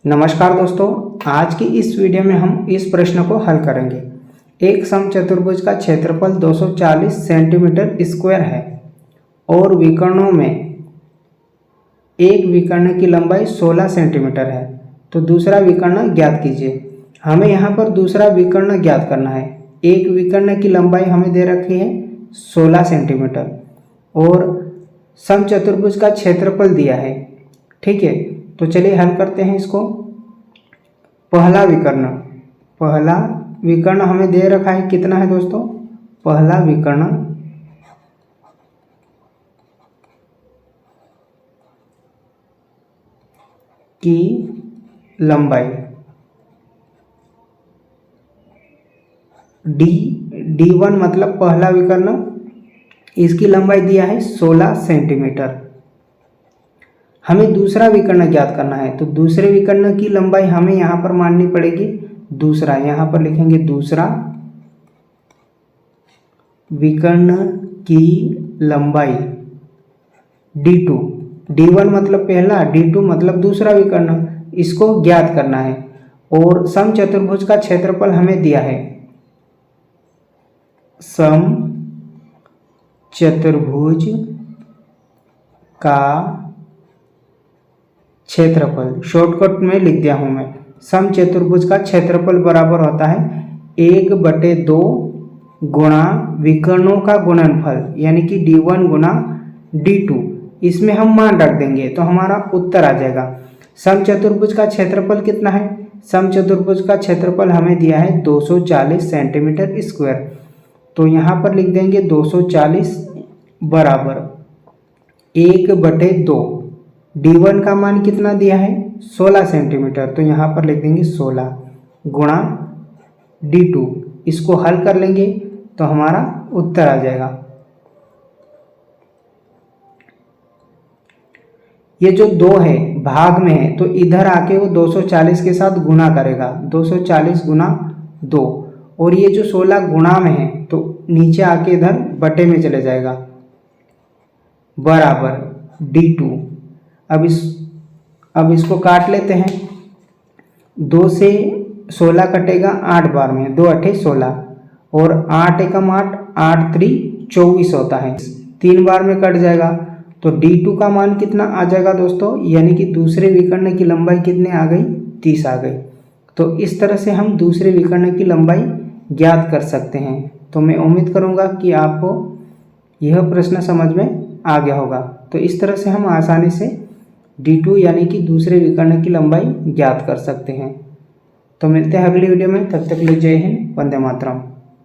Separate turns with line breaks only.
नमस्कार दोस्तों, आज की इस वीडियो में हम इस प्रश्न को हल करेंगे। एक समचतुर्भुज का क्षेत्रफल 240 सेंटीमीटर स्क्वायर है और विकर्णों में एक विकर्ण की लंबाई 16 सेंटीमीटर है, तो दूसरा विकर्ण ज्ञात कीजिए। हमें यहाँ पर दूसरा विकर्ण ज्ञात करना है। एक विकर्ण की लंबाई हमें दे रखी है 16 सेंटीमीटर और समचतुर्भुज का क्षेत्रफल दिया है। ठीक है, तो चलिए हल करते हैं इसको। पहला विकर्ण हमें दे रखा है, कितना है दोस्तों? पहला विकर्ण की लंबाई D1 मतलब पहला विकर्ण, इसकी लंबाई दिया है 16 सेंटीमीटर। हमें दूसरा विकर्ण ज्ञात करना है, तो दूसरे विकर्ण की लंबाई हमें यहाँ पर माननी पड़ेगी दूसरा। यहाँ पर लिखेंगे दूसरा विकर्ण की लंबाई D2। D1 मतलब पहला, D2 मतलब दूसरा विकर्ण, इसको ज्ञात करना है। और समचतुर्भुज का क्षेत्रफल हमें दिया है, समचतुर्भुज का क्षेत्रफल शॉर्टकट में लिख दिया हूं मैं। समचतुर्भुज का क्षेत्रफल बराबर होता है 1/2 गुणा विकर्णों का गुणनफल, यानी कि D1 गुणा D2। इसमें हम मान रख देंगे तो हमारा उत्तर आ जाएगा। समचतुर्भुज का क्षेत्रफल कितना है? समचतुर्भुज का क्षेत्रफल हमें दिया है 240 सेंटीमीटर स्क्वायर, तो यहाँ पर लिख देंगे 240 बराबर 1/2। D1 का मान कितना दिया है? 16 सेंटीमीटर, तो यहाँ पर लिख देंगे 16 गुणा D2। इसको हल कर लेंगे तो हमारा उत्तर आ जाएगा। ये जो 2 है भाग में है, तो इधर आके वो 240 के साथ गुणा करेगा, 240 गुणा 2। और ये जो 16 गुणा में है तो नीचे आके इधर बटे में चले जाएगा, बराबर D2। अब इसको काट लेते हैं। 2 से 16 कटेगा 8 बार में, 2 8 16 और 8 एकम 8, 8 3 24 होता है, 3 बार में कट जाएगा। तो D2 का मान कितना आ जाएगा दोस्तों? यानी कि दूसरे विकर्ण की लंबाई कितने आ गई? 30 आ गई। तो इस तरह से हम दूसरे विकर्ण की लंबाई ज्ञात कर सकते हैं। तो मैं उम्मीद करूँगा कि आपको यह प्रश्न समझ में आ गया होगा। तो इस तरह से हम आसानी से D2 यानी कि दूसरे विकर्ण की लंबाई ज्ञात कर सकते हैं। तो मिलते हैं अगली वीडियो में, तब तक के लिए जय हिंद, वंदे मातरम।